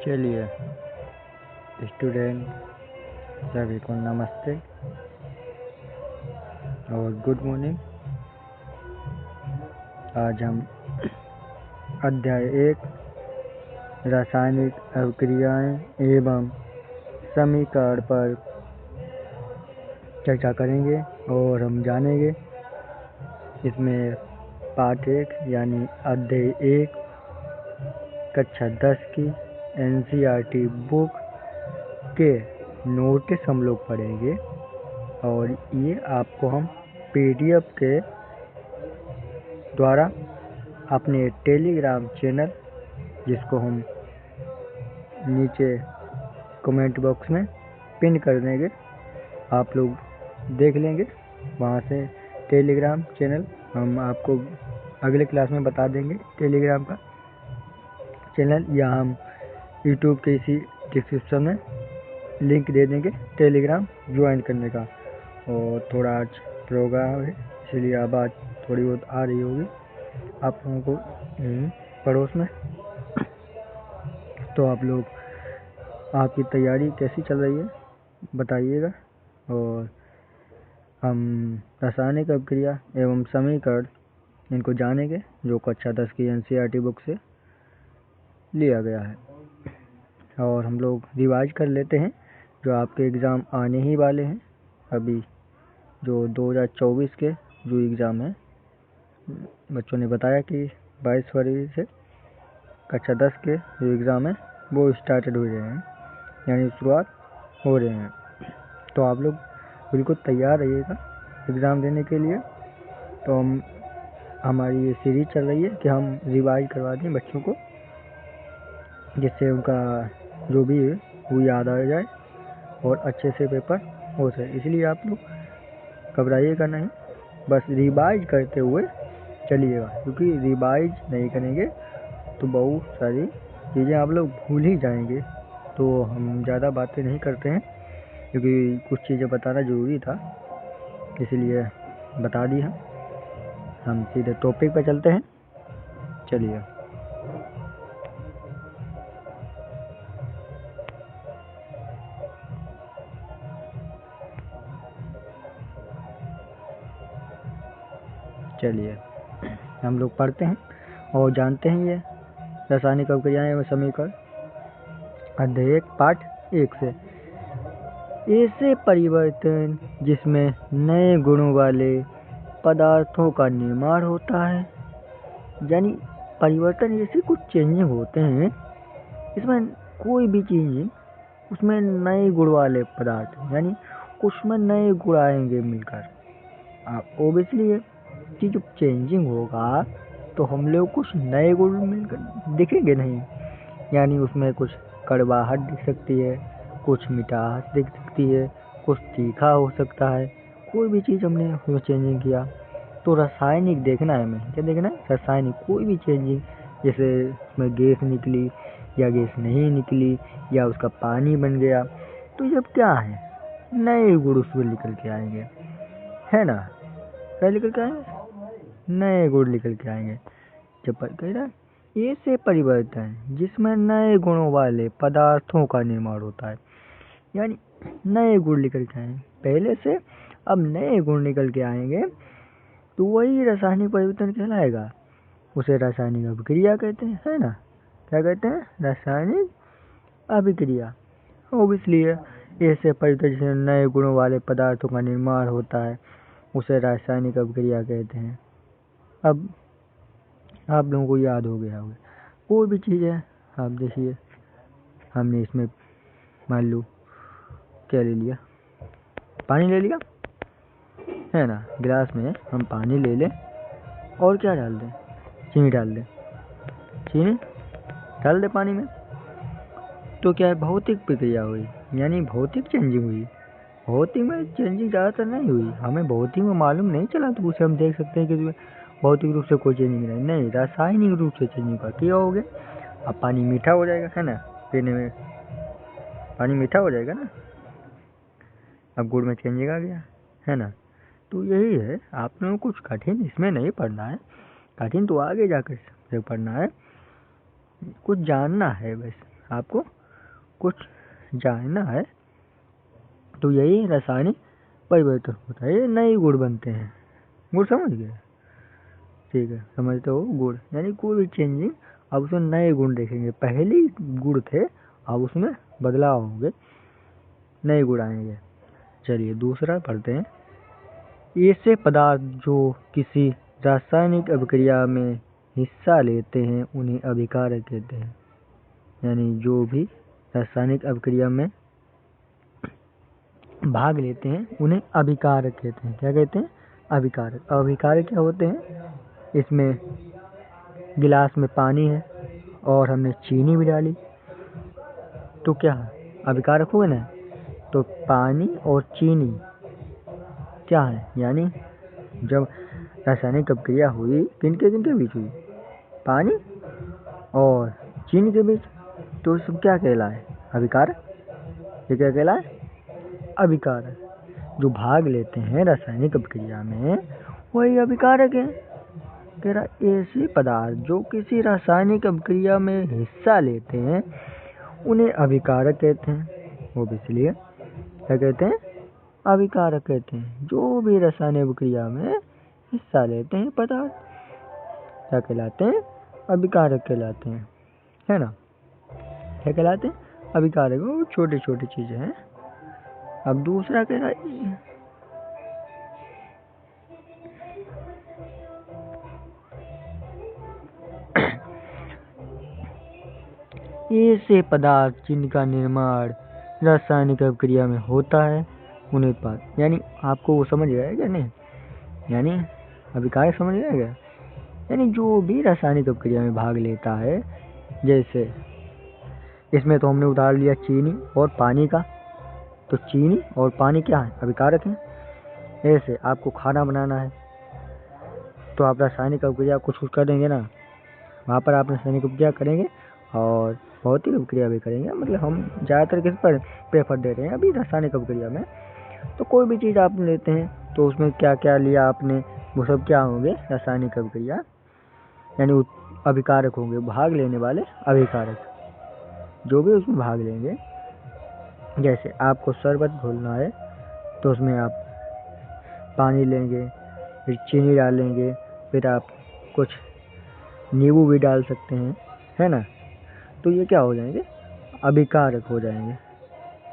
चलिए स्टूडेंट सभी को नमस्ते और गुड मॉर्निंग। आज हम अध्याय 1 रासायनिक अभिक्रियाएं एवं समीकरण पर चर्चा करेंगे और हम जानेंगे इसमें पाठ 1 यानी अध्याय 1 कक्षा 10 की NCERT बुक के नोटिस हम लोग पढ़ेंगे और ये आपको हम PDF के द्वारा अपने टेलीग्राम चैनल, जिसको हम नीचे कमेंट बॉक्स में पिन कर देंगे, आप लोग देख लेंगे। वहाँ से टेलीग्राम चैनल हम आपको अगले क्लास में बता देंगे। टेलीग्राम का चैनल या हम यूट्यूब के इसी डिस्क्रिप्शन में लिंक दे देंगे टेलीग्राम ज्वाइन करने का। और थोड़ा आज प्रोग्राम है, इसलिए आवाज़ थोड़ी बहुत आ रही होगी आप लोगों को पड़ोस में। तो आप लोग, आपकी तैयारी कैसी चल रही है बताइएगा। और हम रासायनिक अभिक्रिया एवं समीकरण इनको जानेंगे, जो कक्षा 10 की NCERT बुक से लिया गया है। और हम लोग रिवाइज कर लेते हैं, जो आपके एग्ज़ाम आने ही वाले हैं। अभी जो 2024 के जो एग्ज़ाम हैं, बच्चों ने बताया कि 22 फरवरी से कक्षा 10 के जो एग्ज़ाम हैं वो स्टार्टेड हो रहे हैं, यानी शुरुआत हो रहे हैं। तो आप लोग बिल्कुल तैयार रहिएगा एग्ज़ाम देने के लिए। तो हमारी ये सीरीज चल रही है कि हम रिवाइज करवा दें बच्चों को, जिससे उनका जो भी है वो याद आ जाए और अच्छे से पेपर हो सके। इसलिए आप लोग घबराइएगा नहीं, बस रिवाइज करते हुए चलिएगा, क्योंकि रिवाइज नहीं करेंगे तो बहुत सारी चीज़ें आप लोग भूल ही जाएंगे। तो हम ज़्यादा बातें नहीं करते हैं, क्योंकि कुछ चीज़ें बताना ज़रूरी था, इसलिए बता दी हम सीधे टॉपिक पर चलते हैं। चलिए हम लोग पढ़ते हैं और जानते हैं ये रासायनिक अभिक्रियाएं एवं समीकरण अध्याय 1 पाठ 1 से। ऐसे परिवर्तन जिसमें नए गुणों वाले पदार्थों का निर्माण होता है, यानी परिवर्तन ऐसे कुछ चेंजिंग होते हैं इसमें कोई भी चीज़ उसमें नए गुण वाले पदार्थ, यानी उसमें नए गुण आएंगे मिलकर। ओबियसली ये कि जो चेंजिंग होगा तो हम लोग कुछ नए गुण मिलकर दिखेंगे नहीं, यानी उसमें कुछ कड़वाहट दिख सकती है, कुछ मिठास दिख सकती है, कुछ तीखा हो सकता है। कोई भी चीज़ हमने उसमें चेंजिंग किया तो रासायनिक देखना है, हमें क्या देखना है, रासायनिक कोई भी चेंजिंग, जैसे उसमें गैस निकली या गैस नहीं निकली या उसका पानी बन गया, तो जब क्या है नए गुण उसमें निकल के आएंगे, है ना। क्या निकल के आएंगे? नए गुण निकल के आएंगे। जब कह रहा है ऐसे परिवर्तन जिसमें नए गुणों वाले पदार्थों का निर्माण होता है, यानी नए गुण निकल के आएंगे पहले से, अब नए गुण निकल के आएंगे तो वही रासायनिक परिवर्तन कहलाएगा। उसे रासायनिक अभिक्रिया कहते हैं, है ना। क्या कहते हैं? रासायनिक अभिक्रिया। ओबियसली ऐसे परिवर्तन जिसमें नए गुणों वाले पदार्थों का निर्माण होता है उसे रासायनिक अभिक्रिया कहते हैं। अब आप लोगों को याद हो गया होगा, कोई भी चीज़ है, आप देखिए हमने इसमें मान लो क्या ले लिया, पानी ले लिया, है ना। गिलास में हम पानी ले लें और क्या डाल दें, चीनी डाल दें, चीनी डाल दें पानी में, तो क्या है, भौतिक प्रक्रिया हुई, यानी भौतिक चेंजिंग हुई। भौतिक में चेंजिंग ज़्यादातर नहीं हुई, हमें भौतिक में मालूम नहीं चला तो उसे हम देख सकते हैं कि भौतिक रूप से कोई चेंजिंग नहीं, रासायनिक रूप से चेंजिंग का क्या हो गया। अब पानी मीठा हो जाएगा, है ना, पीने में पानी मीठा हो जाएगा ना। अब गुड़ में चेंजिंग आ गया, है ना। तो यही है, आप लोगों को कुछ कठिन इसमें नहीं पढ़ना है, कठिन तो आगे जाकर पढ़ना है, कुछ जानना है बस। आपको कुछ जानना है तो यही रासायनिक परिवर्तन होता है, ये नए गुण बनते हैं। गुण समझ गए? ठीक है, समझते हो? गुण यानी कोई भी चेंजिंग, अब उसमें नए गुण देखेंगे। पहले गुण थे, अब उसमें बदलाव होंगे, नए गुण आएंगे। चलिए दूसरा पढ़ते हैं। ऐसे पदार्थ जो किसी रासायनिक अभिक्रिया में हिस्सा लेते हैं उन्हें अभिकारक कहते हैं। यानी जो भी रासायनिक अभिक्रिया में भाग लेते हैं उन्हें अभिकारक कहते हैं। क्या कहते हैं? अभिकारक। अभिकारक क्या होते हैं? इसमें गिलास में पानी है और हमने चीनी भी डाली तो क्या है? अभिकारक हुए ना। तो पानी और चीनी क्या है? यानी जब रासायनिक अभिक्रिया हुई किनके बीच हुई? पानी और चीनी के बीच, तो सब क्या कहलाए? अभिकारक। ये क्या कहलाए? अभिकारक। जो भाग लेते हैं रासायनिक अभिक्रिया में वही अभिकारक है। कह रहा ऐसे पदार्थ जो किसी रासायनिक अभिक्रिया में हिस्सा लेते हैं उन्हें अभिकारक कहते हैं। वो भी इसलिए क्या कहते हैं? अभिकारक कहते हैं। जो भी रासायनिक अभिक्रिया में हिस्सा लेते हैं पदार्थ क्या कहलाते हैं? अभिकारक कहलाते हैं, है ना। क्या कहलाते हैं? अभिकारक। वो छोटी छोटी चीजें हैं। अब दूसरा कह रहा है ऐसे पदार्थ जिनका निर्माण रासायनिक अभिक्रिया में होता है उन्हें उत्पाद। यानी आपको वो समझ गया है क्या? नहीं, यानी अभिकारक समझ गया क्या? यानी जो भी रासायनिक अभिक्रिया में भाग लेता है, जैसे इसमें तो हमने उदाहरण लिया चीनी और पानी का, तो चीनी और पानी क्या है? अभिकारक है। ऐसे आपको खाना बनाना है तो आप रासायनिक अभिक्रिया कुछ करेंगे ना, वहाँ पर आप रासायनिक अभिक्रिया करेंगे और भौतिक अभिक्रिया भी करेंगे। मतलब हम ज़्यादातर किस पर प्रेफर दे रहे हैं अभी? रासायनिक अभिक्रिया में। तो कोई भी चीज़ आप लेते हैं तो उसमें क्या क्या लिया आपने, वो सब क्या होंगे? रासायनिक अभिक्रिया, यानी अभिकारक होंगे, भाग लेने वाले अभिकारक जो भी उसमें भाग लेंगे। जैसे आपको शरबत घोलना है तो उसमें आप पानी लेंगे, फिर चीनी डालेंगे, फिर आप कुछ नींबू भी डाल सकते हैं, है ना। तो ये क्या हो जाएंगे? अभिकारक हो जाएंगे,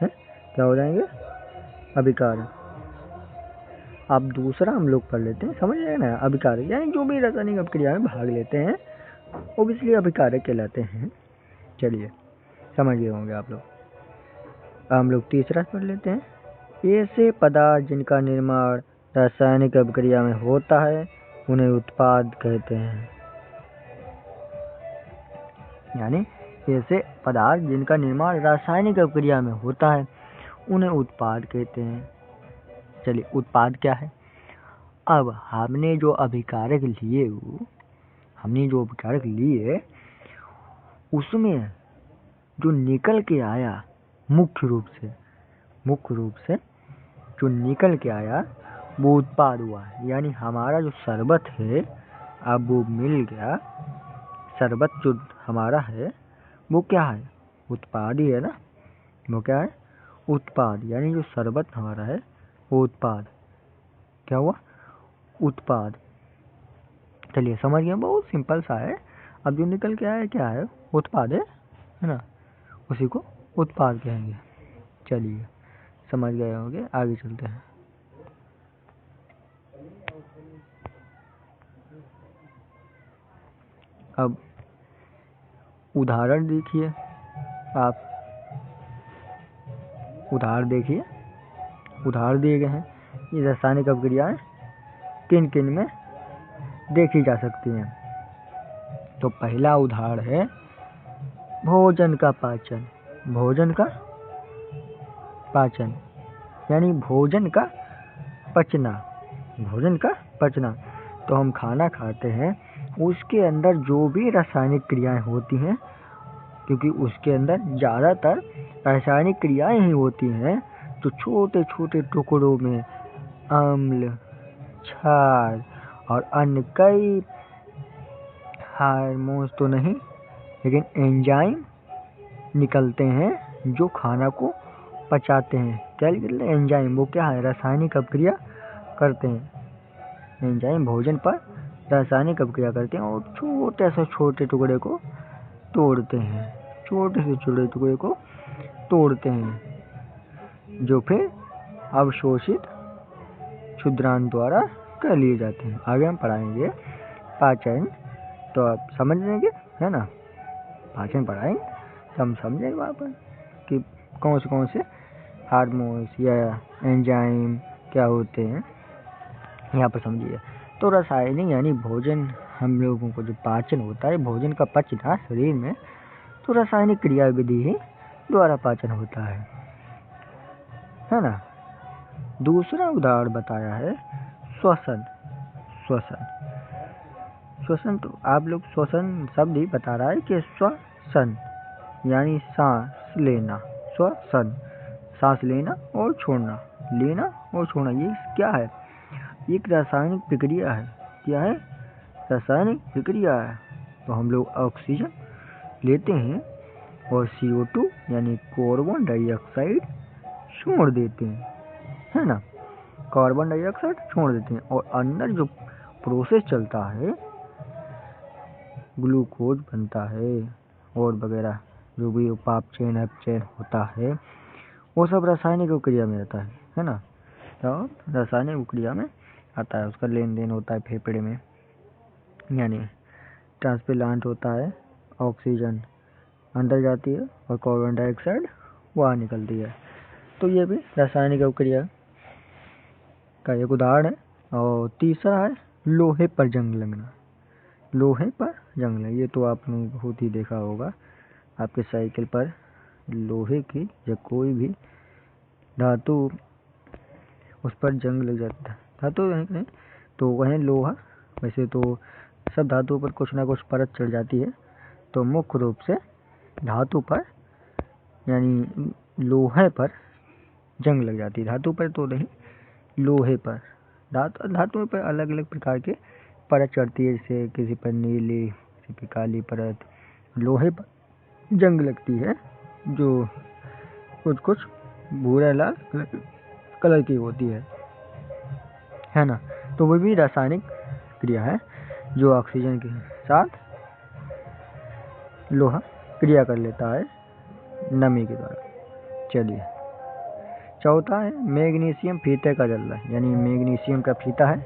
है? क्या हो जाएंगे? अभिकारक। अब दूसरा हम लोग पढ़ लेते हैं, समझ रहे हैं ना। अभिकारक यानी जो भी रासायनिक अभिक्रिया में भाग लेते हैं वो इसलिए अभिकारक कहलाते हैं। चलिए समझ गए होंगे आप लोग। हम लोग तीसरा पढ़ लेते हैं। ऐसे पदार्थ जिनका निर्माण रासायनिक अभिक्रिया में होता है उन्हें उत्पाद कहते हैं। यानी ऐसे पदार्थ जिनका निर्माण रासायनिक अभिक्रिया में होता है उन्हें उत्पाद कहते हैं। चलिए उत्पाद क्या है? अब हमने जो अभिकारक लिए उसमें जो निकल के आया मुख्य रूप से जो निकल के आया वो उत्पाद हुआ। यानी हमारा जो शरबत है अब वो मिल गया, शरबत जो हमारा है वो क्या है? उत्पाद ही है ना। वो क्या है? उत्पाद। यानी जो शरबत हमारा है वो उत्पाद। क्या हुआ? उत्पाद। चलिए समझ गए, बहुत सिंपल सा है। अब जो निकल के आया क्या है? उत्पाद है ना, उसी को उत्पाद कहेंगे। चलिए समझ गए होंगे, आगे चलते हैं। अब उदाहरण देखिए, आप उदाहरण देखिए, उदाहरण दिए गए हैं। ये रासायनिक अभिक्रियाएं किन किन में देखी जा सकती हैं। तो पहला उदाहरण है भोजन का पाचन। भोजन का पाचन यानी भोजन का पचना। भोजन का पचना, तो हम खाना खाते हैं उसके अंदर जो भी रासायनिक क्रियाएं होती हैं, क्योंकि उसके अंदर ज़्यादातर रासायनिक क्रियाएं ही होती हैं, तो छोटे छोटे टुकड़ों में अम्ल, क्षार और अन्य कई हार्मोन्स तो नहीं लेकिन एंजाइम निकलते हैं जो खाना को पचाते हैं। क्या निकलते हैं? एंजाइम। वो क्या है? रासायनिक अपक्रिया करते हैं। एंजाइम भोजन पर रासायनिक अपक्रिया करते हैं और छोटे से छोटे टुकड़े को तोड़ते हैं। छोटे से छोटे टुकड़े को तोड़ते हैं जो फिर अवशोषित क्षुद्रांत द्वारा कर लिए जाते हैं। आगे हम पढ़ाएंगे पाचन, तो आप समझ लेंगे, है ना। पाचन पढ़ाएंगे तो हम समझेंगे वहाँ पर कि कौन से हार्मोन्स या एंजाइम क्या होते हैं, यहाँ पर समझिए। तो रासायनिक यानी भोजन, हम लोगों को जो पाचन होता है, भोजन का पचना शरीर में, तो रासायनिक क्रिया विधि ही द्वारा पाचन होता है ना। दूसरा उदाहरण बताया है श्वसन। श्वसन तो आप लोग श्वसन शब्द ही बता रहा है कि श्वसन यानी सांस लेना। श्वसन सांस लेना और छोड़ना, लेना और छोड़ना, ये क्या है? एक रासायनिक प्रक्रिया है। क्या है? रासायनिक प्रक्रिया है। तो हम लोग ऑक्सीजन लेते हैं और CO2 यानी कार्बन डाइऑक्साइड छोड़ देते हैं, है ना। कार्बन डाइऑक्साइड छोड़ देते हैं और अंदर जो प्रोसेस चलता है, ग्लूकोज बनता है और वगैरह जो भी उपापचयन अपचयन होता है, वो सब रासायनिक क्रिया में आता है ना। तो रासायनिक क्रिया में आता है, उसका लेन देन होता है फेफड़े में, यानी ट्रांसप्लांट होता है, ऑक्सीजन अंदर जाती है और कार्बन डाइऑक्साइड बाहर निकलती है। तो ये भी रासायनिक अवक्रिया का एक उदाहरण है। और तीसरा है लोहे पर जंग लगना। लोहे पर जंग लगना, ये तो आपने बहुत ही देखा होगा, आपके साइकिल पर लोहे की या कोई भी धातु उस पर जंग लग जाता है। धातु नहीं तो वह लोहा, वैसे तो सब धातुओं पर कुछ ना कुछ परत चढ़ जाती है, तो मुख्य रूप से धातु पर यानी लोहे पर जंग लग जाती है। धातु पर तो नहीं, लोहे पर। धातुओं पर अलग अलग प्रकार के परत चढ़ती है, जैसे किसी पर नीली, किसी पर काली परत। लोहे पर जंग लगती है जो कुछ भूरा लाल कलर की होती है ना। तो वो भी रासायनिक क्रिया है जो ऑक्सीजन के साथ लोहा क्रिया कर लेता है नमी के द्वारा। चलिए, चौथा है मैग्नीशियम फीते का जलना, यानी मैग्नीशियम का फीता है,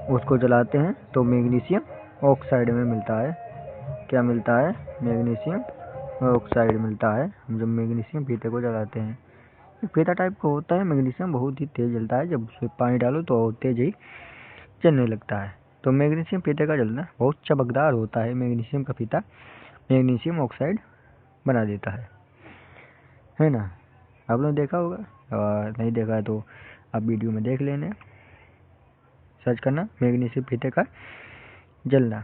उसको जलाते हैं तो मैग्नीशियम ऑक्साइड में मिलता है। क्या मिलता है? मैग्नीशियम ऑक्साइड मिलता है हम जब मैग्नीशियम फीते को जलाते हैं। फीता टाइप का होता है, मैग्नीशियम बहुत ही तेज जलता है, जब उसमें पानी डालो तो तेज ही जलने लगता है। तो मैग्नीशियम फीते का जलना बहुत चमकदार होता है। मैग्नीशियम का फीता मैग्नीशियम ऑक्साइड बना देता है ना। आप लोग देखा होगा, और नहीं देखा है तो आप वीडियो में देख लेना, सर्च करना मैग्नीशियम फीते का जलना।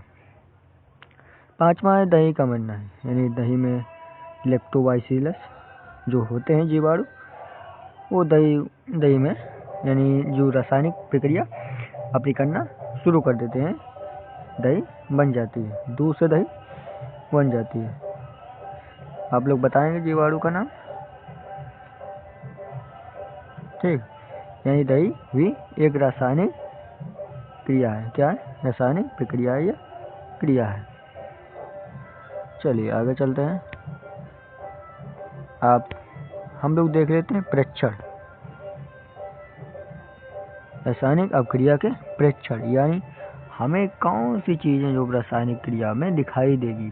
पांचवा है दही का मरना है, यानी दही में लैक्टोबाइसिलस जो होते हैं जीवाणु, वो दही में यानी जो रासायनिक प्रक्रिया अपनी करना शुरू कर देते हैं, दही बन जाती है, दूध से दही बन जाती है। आप लोग बताएंगे जीवाणु का नाम, ठीक। यानी दही भी एक रासायनिक क्रिया है। क्या है? रासायनिक प्रक्रिया या क्रिया है। चलिए आगे चलते हैं। हम लोग देख लेते हैं प्रेक्षण। रासायनिक अपक्रिया के प्रेक्षण, यानी हमें कौन सी चीजें जो रासायनिक क्रिया में दिखाई देगी।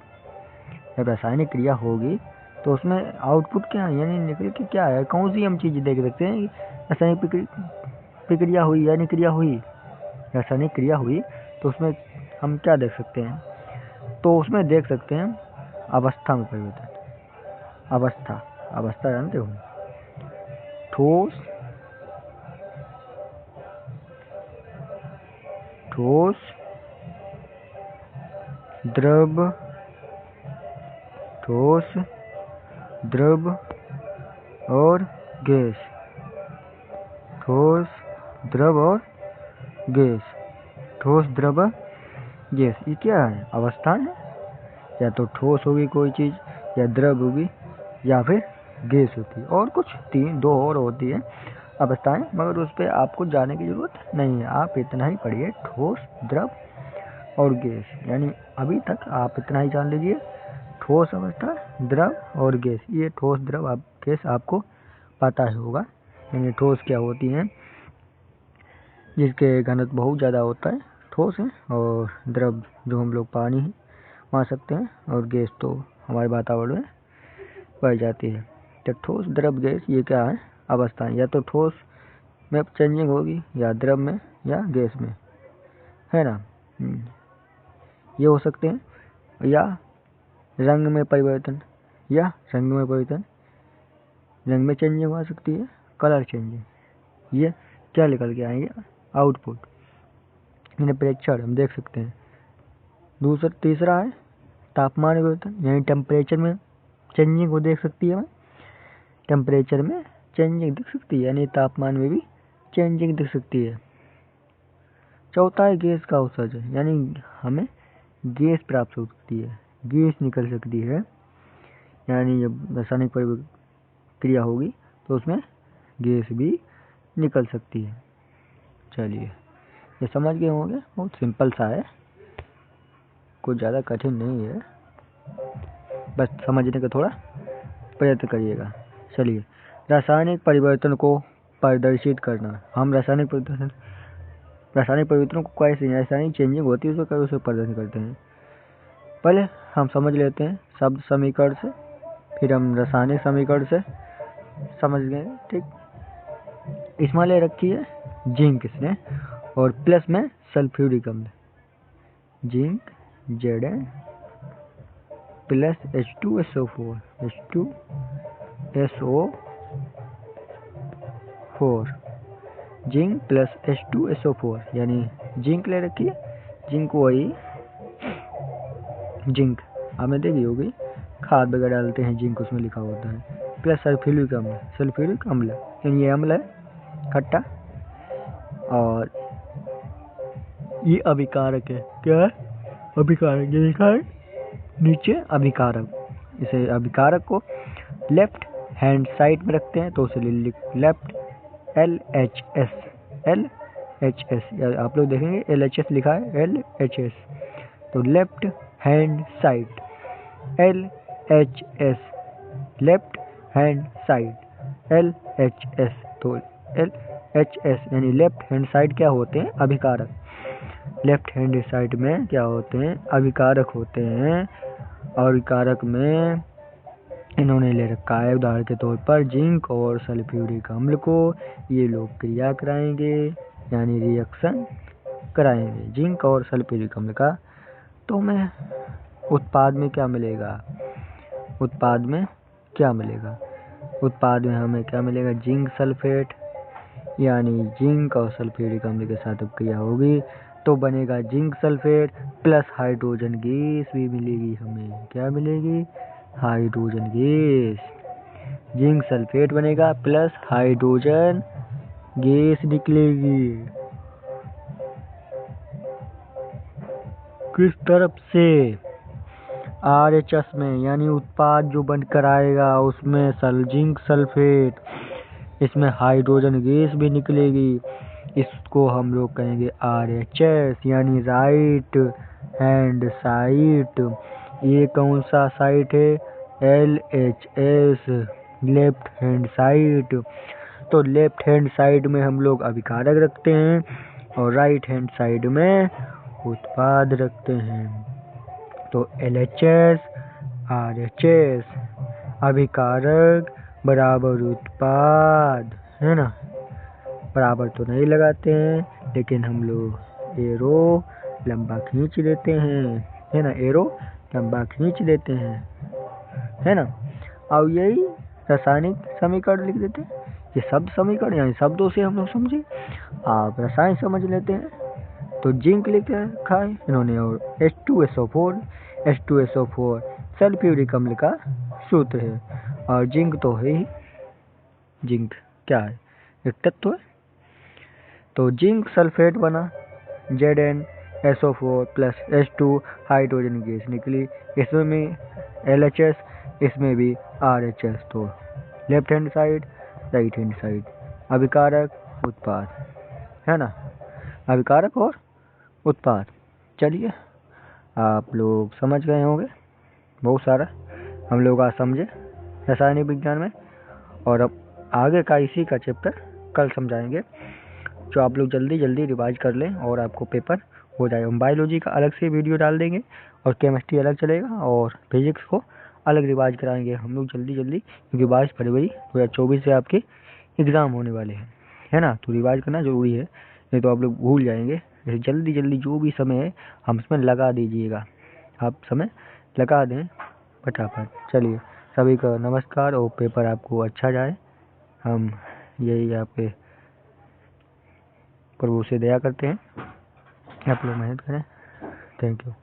जब रासायनिक क्रिया होगी तो उसमें आउटपुट क्या है, यानी निकल के क्या है, कौन सी हम चीजें देख सकते हैं। रासायनिक प्रक्रिया हुई यानी क्रिया हुई, रासायनिक क्रिया हुई तो उसमें हम क्या देख सकते हैं, तो उसमें देख सकते हैं अवस्था में परिवर्तन। अवस्था जानते हो? ठोस, द्रव, ठोस, द्रव और गैस। ठोस, द्रव और गैस। ठोस, द्रव, गैस, ये क्या है? अवस्था है। या तो ठोस होगी कोई चीज़ या द्रव होगी या फिर गैस होती है, और कुछ 2 और होती है अवस्थाएं, मगर उस पर आपको जाने की ज़रूरत नहीं है। आप इतना ही पढ़िए, ठोस, द्रव और गैस। यानी अभी तक आप इतना ही जान लीजिए, ठोस अवस्था, द्रव और गैस। ये ठोस, द्रव, गैस आपको पता ही होगा। यानी ठोस क्या होती हैं, जिसके घनत्व बहुत ज़्यादा होता है, ठोस है। और द्रव जो हम लोग पानी मान सकते हैं, और गैस तो हमारे वातावरण में पाई जाती है। तो ठोस, द्रव, गैस ये क्या है, अवस्थाएं। या तो ठोस में चेंजिंग होगी, या द्रव में, या गैस में, है ना। ये हो सकते हैं, या रंग में परिवर्तन, या रंग में परिवर्तन, रंग में चेंजिंग हो सकती है, कलर चेंजिंग। ये क्या निकल के आएंगे, आउटपुट, इन्हें प्रेक्षण हम देख सकते हैं। तीसरा है तापमान परिवर्तन, यानी टेम्परेचर में चेंजिंग को देख सकती है, टेम्परेचर में चेंजिंग दिख सकती है, यानी तापमान में भी चेंजिंग दिख सकती है। चौथा है गैस का उत्सर्जन, यानी हमें गैस प्राप्त हो सकती है, गैस निकल सकती है। यानी जब रासायनिक क्रिया होगी तो उसमें गैस भी निकल सकती है। चलिए, ये समझ गए होंगे, बहुत सिंपल सा है, कुछ ज़्यादा कठिन नहीं है, बस समझने का थोड़ा प्रयत्न करिएगा। चलिए, रासायनिक परिवर्तन को प्रदर्शित करना। हम रासायनिक परिवर्तनों को कैसे, रासायनिक चेंजिंग होती है उसको कैसे प्रदर्शन करते हैं। पहले हम समझ लेते हैं शब्द समीकरण से, फिर हम रासायनिक समीकरण से समझ गए। ठीक, इसमें ले रखी है जिंक इसने, और प्लस में सल्फ्यूरिक अम्ल, zinc Zn plus H2SO4, zinc plus H2SO4, यानी जिंक ले रखी है, जिंक वही जिंक आपने देखी होगी, खाद वगैरह डालते हैं, जिंक उसमें लिखा होता है, प्लस सल्फ्यूरिक अम्ल, यानी ये अम्ल है खट्टा, और ये अभिकारक है। क्या है, अभिकारक, ये लिखा है नीचे अभिकारक। इसे अभिकारक को लेफ्ट हैंड साइड में रखते हैं, तो उसे लेफ्ट LHS, आप लोग देखेंगे LHS लिखा है, LHS, तो left hand side, LHS, left hand side, LHS, तो LHS यानी लेफ्ट हैंड साइड क्या होते हैं, अभिकारक। लेफ्ट हैंड साइड में क्या होते हैं, अभिकारक होते हैं, और अभिकारक में इन्होंने ले रखा है उदाहरण के तौर पर जिंक और सल्फ्यूरिक अम्ल को। ये लोग क्रिया कराएंगे, यानी रिएक्शन कराएंगे जिंक और सल्फ्यूरिक अम्ल का। तो हमें उत्पाद में क्या मिलेगा, उत्पाद में हमें क्या मिलेगा, जिंक सल्फेट, यानी जिंक और सल्फ्यूरिक अम्ल के साथ अब क्रिया होगी तो बनेगा zinc sulphate plus hydrogen gas भी मिलेगी हमें। क्या मिलेगी, हाइड्रोजन गैस। जिंक सल्फेट बनेगा प्लस हाइड्रोजन गैस निकलेगी। किस तरफ से, RHS में, यानी उत्पाद जो बनकर आएगा उसमें जिंक सल्फेट, इसमें हाइड्रोजन गैस भी निकलेगी, इसको हम लोग कहेंगे RHS, यानी राइट हैंड साइट। ये कौन सा साइट है, LHS, लेफ्ट हैंड साइट। तो लेफ्ट हैंड साइड में हम लोग अभिकारक रखते हैं, और राइट हैंड साइड में उत्पाद रखते हैं। तो LHS RHS, अभिकारक बराबर उत्पाद, है ना। बराबर तो नहीं लगाते हैं, लेकिन हम लोग एरो लंबा खींच देते हैं, है ना, एरो लंबा खींच देते हैं, है ना। अब यही रासायनिक समीकरण लिख देते हैं। ये शब्द समीकरण यानी शब्दों से हम लोग समझे, आप रसायन समझ लेते हैं। तो जिंक लिख रखा है इन्होंने, और H2SO4 सल्फ्यूरिक अम्ल का सूत्र है, और जिंक तो है ही, जिंक क्या है, एक तत्व है। तो जिंक सल्फेट बना, ZnSO4 plus H2, hydrogen gas निकली, इसमें भी LHS, इसमें भी RHS, तो left hand side, right hand side, अभिकारक, उत्पाद, है ना, अभिकारक और उत्पाद। चलिए आप लोग समझ गए होंगे, बहुत सारा हम लोग आज समझे रासायनिक विज्ञान में, और अब आगे का इसी का चैप्टर कल समझाएंगे, जो आप लोग जल्दी जल्दी रिवाइज कर लें और आपको पेपर हो जाएगा। हम बायोलॉजी का अलग से वीडियो डाल देंगे और केमिस्ट्री अलग चलेगा और फिजिक्स को अलग रिवाइज कराएंगे हम लोग जल्दी जल्दी, क्योंकि 22 फरवरी 2024 से आपके एग्ज़ाम होने वाले हैं, है ना। तो रिवाइज करना ज़रूरी है, नहीं तो आप लोग भूल जाएंगे। जल्दी जल्दी जो भी समय है हम इसमें लगा दीजिएगा, आप समय लगा दें फटाफट। चलिए सभी का नमस्कार और पेपर आपको अच्छा जाए, हम यही आपके प्रभु से दया करते हैं, आप लोग मेहनत करें। Thank you.